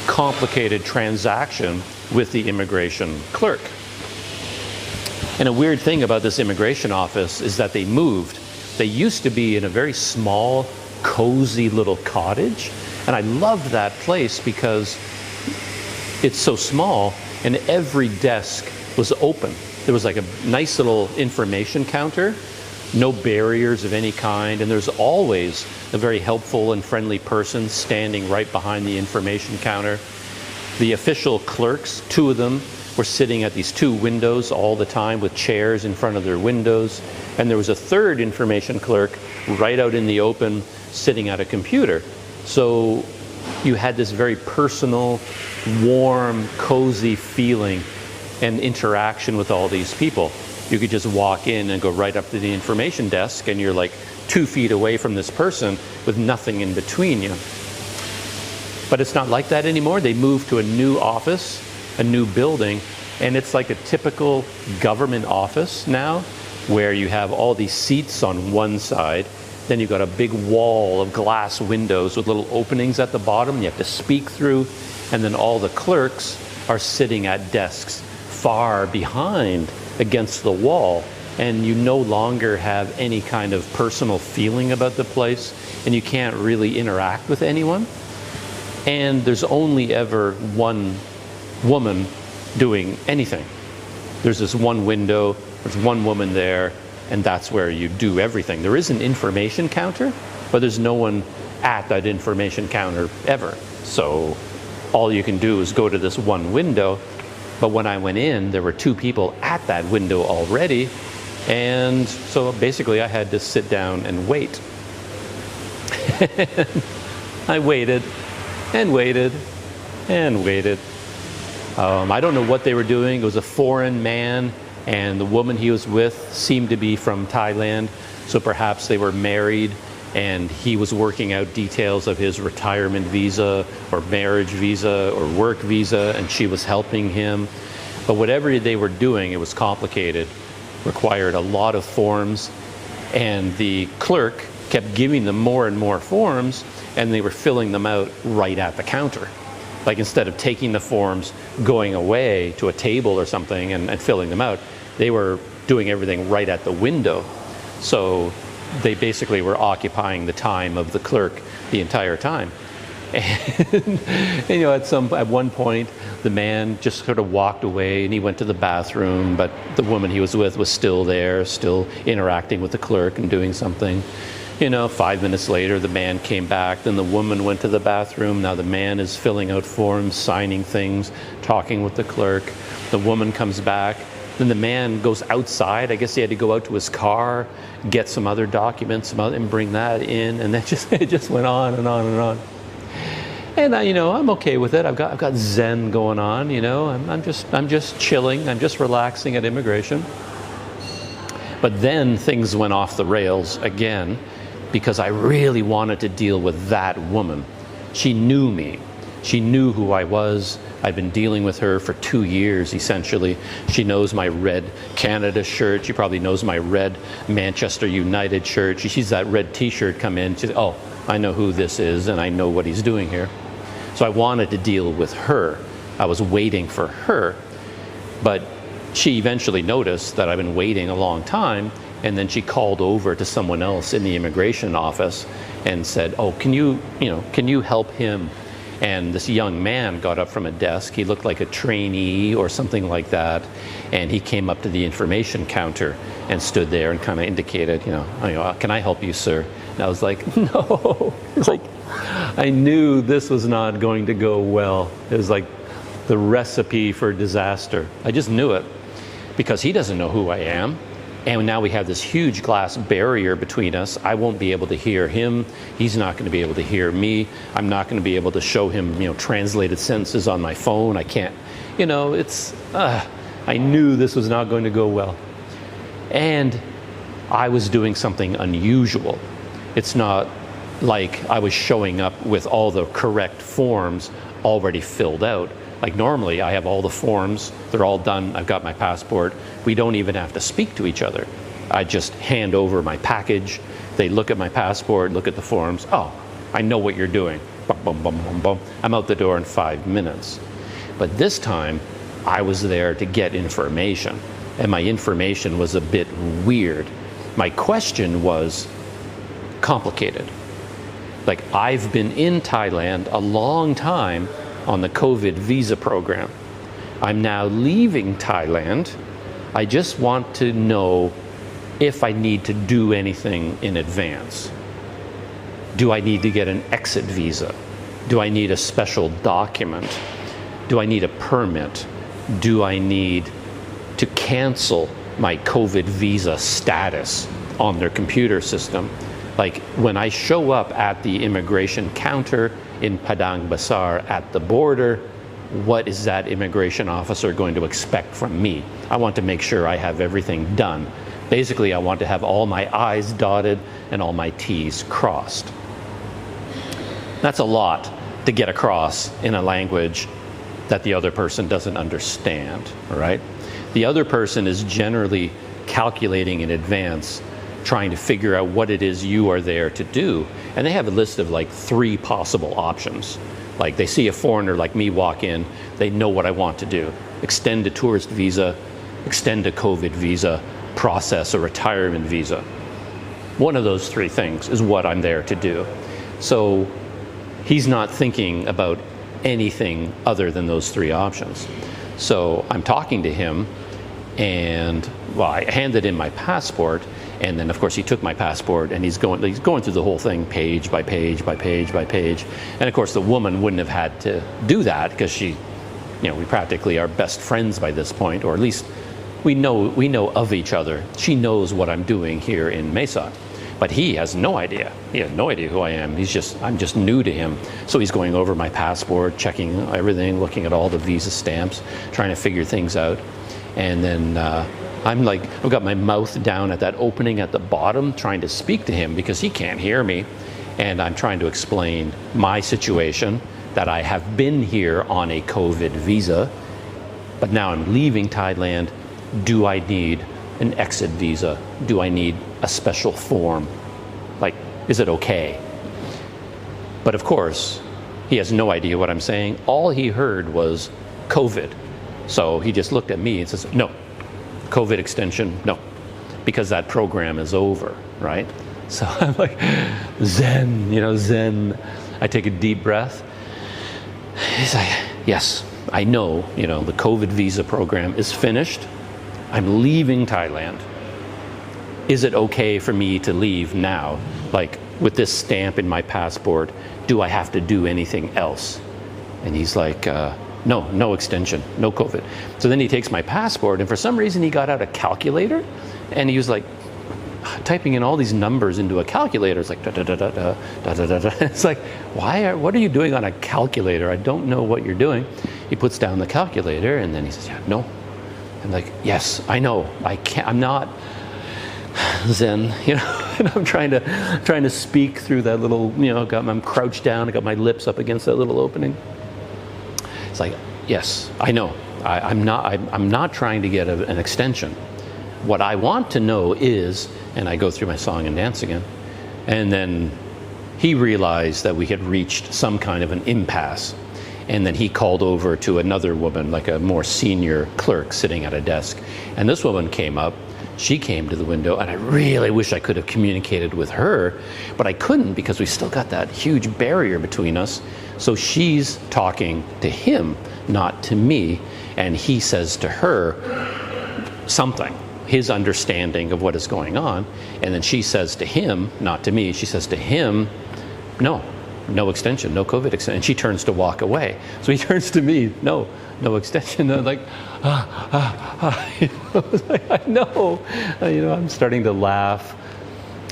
complicated transaction with the immigration clerk. And a weird thing about this immigration office is that they moved. They used to be in a very small, cozy little cottage, and I loved that place because it's so small and every desk was open. There was like a nice little information counter, no barriers of any kind, and there's always a very helpful and friendly person standing right behind the information counter. The official clerks, 2 of them, were sitting at these 2 windows all the time with chairs in front of their windows, and there was a 3rd information clerk right out in the open sitting at a computer. So you had this very personal, warm, cozy feeling and interaction with all these people. You could just walk in and go right up to the information desk, and you're like 2 feet away from this person with nothing in between you. But it's not like that anymore. They moved to a new office, a new building, and it's like a typical government office now, where you have all these seats on one side, then you've got a big wall of glass windows with little openings at the bottom you have to speak through, and then all the clerks are sitting at desks far behind against the wall, and you no longer have any kind of personal feeling about the place, and you can't really interact with anyone. And there's only ever one woman doing anything. There's this one window, there's one woman there, and that's where you do everything. There is an information counter, but there's no one at that information counter ever. So all you can do is go to this one window. But when I went in, there were 2 people at that window already, and so basically I had to sit down and wait. I waited and waited and waited. I don't know what they were doing. It was a foreign man, and the woman he was with seemed to be from Thailand, so perhaps they were married, and he was working out details of his retirement visa or marriage visa or work visa, and she was helping him. But whatever they were doing, it was complicated, required a lot of forms, and the clerk kept giving them more and more forms, and they were filling them out right at the counter. Like, instead of taking the forms, going away to a table or something and filling them out, they were doing everything right at the window. So they basically were occupying the time of the clerk the entire time. And at one point, the man just sort of walked away and he went to the bathroom, but the woman he was with was still there, still interacting with the clerk and doing something. 5 minutes later, the man came back, then the woman went to the bathroom. Now the man is filling out forms, signing things, talking with the clerk. The woman comes back. Then the man goes outside. I guess he had to go out to his car, get some other documents, and bring that in. And that it just went on and on and on. And I'm okay with it. I've got Zen going on. I'm just chilling. I'm just relaxing at immigration. But then things went off the rails again, because I really wanted to deal with that woman. She knew me. She knew who I was. I'd been dealing with her for 2 years, essentially. She knows my red Canada shirt. She probably knows my red Manchester United shirt. She sees that red T-shirt come in. She says, oh, I know who this is, and I know what he's doing here. So I wanted to deal with her. I was waiting for her. But she eventually noticed that I've been waiting a long time, and then she called over to someone else in the immigration office and said, oh, can you help him? And this young man got up from a desk. He looked like a trainee or something like that. And he came up to the information counter and stood there and kind of indicated, can I help you, sir? And I was like, no. It's like, I knew this was not going to go well. It was like the recipe for disaster. I just knew it, because he doesn't know who I am. And now we have this huge glass barrier between us. I won't be able to hear him. He's not going to be able to hear me. I'm not going to be able to show him, translated sentences on my phone. I can't, I knew this was not going to go well. And I was doing something unusual. It's not like I was showing up with all the correct forms already filled out. Like normally I have all the forms, they're all done, I've got my passport. We don't even have to speak to each other. I just hand over my package, they look at my passport, look at the forms. Oh, I know what you're doing. Bum, bum, bum, bum, bum. I'm out the door in 5 minutes. But this time I was there to get information, and my information was a bit weird. My question was complicated. Like, I've been in Thailand a long time on the COVID visa program. I'm now leaving Thailand. I just want to know if I need to do anything in advance. Do I need to get an exit visa? Do I need a special document? Do I need a permit? Do I need to cancel my COVID visa status on their computer system? Like, when I show up at the immigration counter in Padang Besar at the border, what is that immigration officer going to expect from me? I want to make sure I have everything done. Basically, I want to have all my I's dotted and all my T's crossed. That's a lot to get across in a language that the other person doesn't understand, all right? The other person is generally calculating in advance, trying to figure out what it is you are there to do. And they have a list of like 3 possible options. Like, they see a foreigner like me walk in, they know what I want to do. Extend a tourist visa, extend a COVID visa, process a retirement visa. One of those 3 things is what I'm there to do. So he's not thinking about anything other than those 3 options. So I'm talking to him, and well, I handed in my passport, and then of course he took my passport and he's going through the whole thing page by page by page by page. And of course the woman wouldn't have had to do that, because she, we practically are best friends by this point, or at least we know of each other. She knows what I'm doing here in Mesa. But he has no idea. He has no idea who I am. I'm just new to him. So he's going over my passport, checking everything, looking at all the visa stamps, trying to figure things out. And then I've got my mouth down at that opening at the bottom, trying to speak to him because he can't hear me. And I'm trying to explain my situation, that I have been here on a COVID visa, but now I'm leaving Thailand. Do I need an exit visa? Do I need a special form? Like, is it okay? But of course, he has no idea what I'm saying. All he heard was COVID. So he just looked at me and says, no, COVID extension, no, because that program is over, right? So I'm like, Zen, Zen. I take a deep breath. He's like, yes, I know, the COVID visa program is finished. I'm leaving Thailand. Is it okay for me to leave now? Like, with this stamp in my passport, do I have to do anything else? And he's like, no extension, no COVID. So then he takes my passport, and for some reason he got out a calculator, and he was like typing in all these numbers into a calculator. It's like da da da da da da da da da. It's like, what are you doing on a calculator? I don't know what you're doing. He puts down the calculator, and then he says, yeah, no. I'm like, yes, I know. I'm not Zen, and I'm trying to speak through that little, I'm crouched down, I got my lips up against that little opening. It's like, yes, I know. I'm not trying to get an extension. What I want to know is, and I go through my song and dance again, and then he realized that we had reached some kind of an impasse. And then he called over to another woman, like a more senior clerk sitting at a desk. And this woman came up. She came to the window, and I really wish I could have communicated with her, but I couldn't because we still got that huge barrier between us. So she's talking to him, not to me, and he says to her something, his understanding of what is going on. And then she says to him, not to me, she says to him, no extension, no COVID extension. And she turns to walk away. So he turns to me, no no extension. I'm like, you know, it's like, I know, you know, I'm starting to laugh.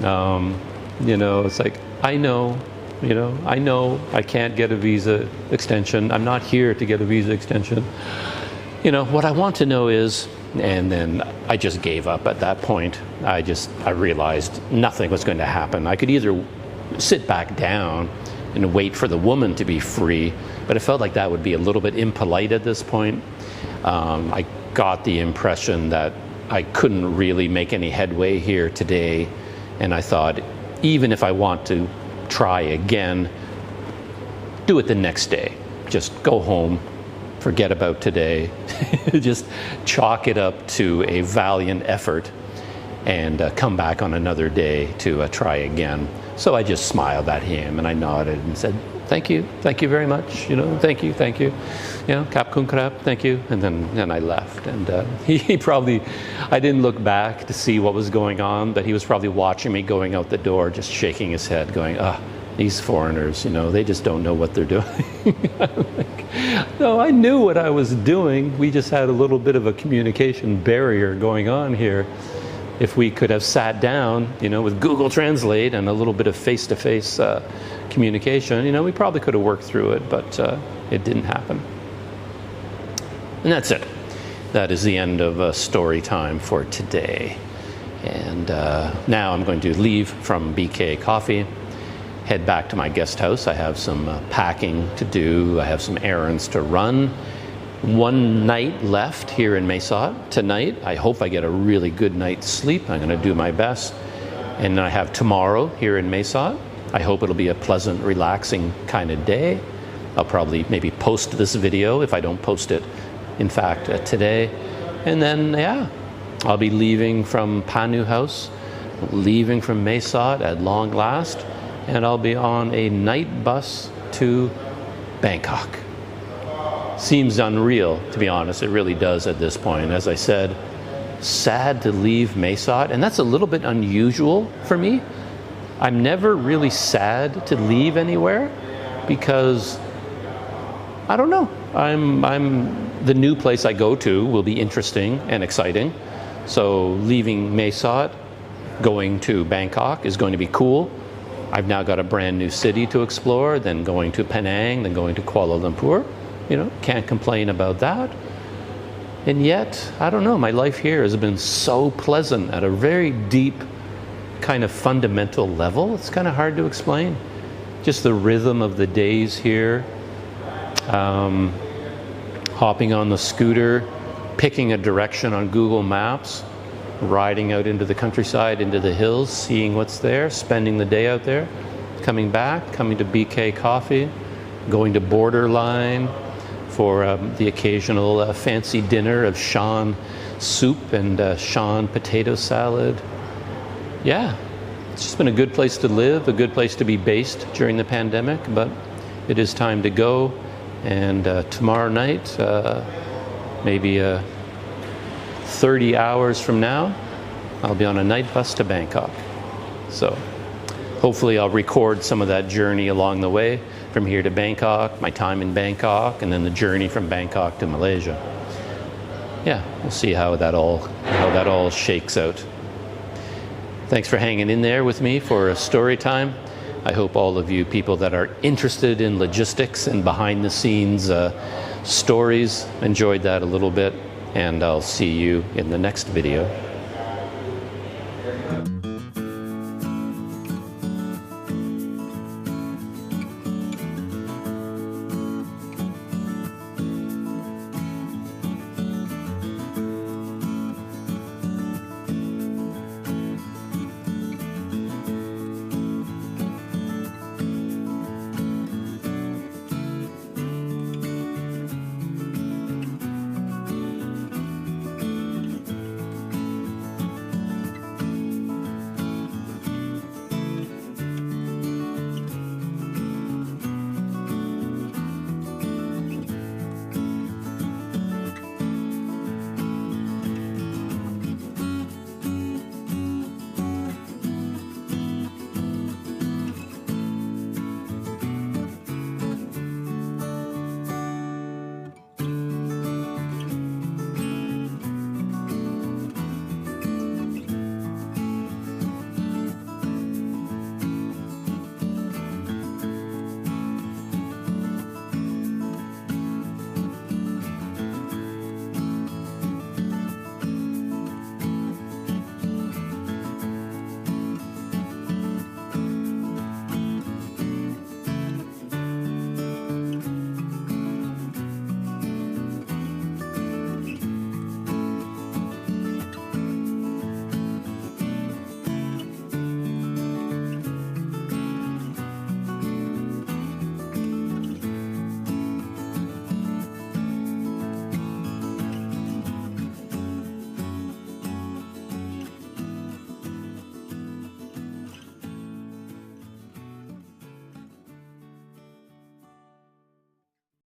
You know, it's like, I know, you know, I can't get a visa extension. I'm not here to get a visa extension. You know, what I want to know is, and then I just gave up at that point. I realized nothing was going to happen. I could either sit back down and wait for the woman to be free, but it felt like that would be a little bit impolite at this point. I got the impression that I couldn't really make any headway here today, and I thought, even if I want to try again, do it the next day. Just go home, forget about today, just chalk it up to a valiant effort, and come back on another day to try again. So I just smiled at him and I nodded and said, thank you very much, you know, thank you, you know, kap kun krap, thank you, and then I left. And he probably, I didn't look back to see what was going on, but he was probably watching me going out the door, just shaking his head, going, these foreigners, you know, they just don't know what they're doing. Like, no, I knew what I was doing. We just had a little bit of a communication barrier going on here. If we could have sat down, you know, with Google Translate and a little bit of face-to-face communication, you know, we probably could have worked through it, but it didn't happen. And that's it. That is the end of story time for today. And now I'm going to leave from BK Coffee, head back to my guest house. I have some packing to do. I have some errands to run. One night left here in Mesot. Tonight, I hope I get a really good night's sleep. I'm going to do my best. And I have tomorrow here in Mesot. I hope it'll be a pleasant, relaxing kind of day. I'll probably maybe post this video if I don't post it, in fact, today. And then, yeah, I'll be leaving from Panu House, leaving from Mesot at long last, and I'll be on a night bus to Bangkok. Seems unreal, to be honest. It really does at this point. As I said, sad to leave Mesot, and that's a little bit unusual for me. I'm never really sad to leave anywhere because, I don't know, the new place I go to will be interesting and exciting. So leaving Mesot, going to Bangkok is going to be cool. I've now got a brand new city to explore, then going to Penang, then going to Kuala Lumpur. You know, can't complain about that. And yet, I don't know, my life here has been so pleasant at a very deep, kind of fundamental level. It's kind of hard to explain. Just the rhythm of the days here, hopping on the scooter, picking a direction on Google Maps, riding out into the countryside, into the hills, seeing what's there, spending the day out there, coming back, coming to BK Coffee, going to Borderline for the occasional fancy dinner of Shan soup and Shan potato salad. Yeah, it's just been a good place to live, a good place to be based during the pandemic, but it is time to go. And tomorrow night, maybe 30 hours from now, I'll be on a night bus to Bangkok. So hopefully I'll record some of that journey along the way from here to Bangkok, my time in Bangkok, and then the journey from Bangkok to Malaysia. Yeah, we'll see how that all shakes out. Thanks for hanging in there with me for a story time. I hope all of you people that are interested in logistics and behind the scenes stories enjoyed that a little bit, and I'll see you in the next video.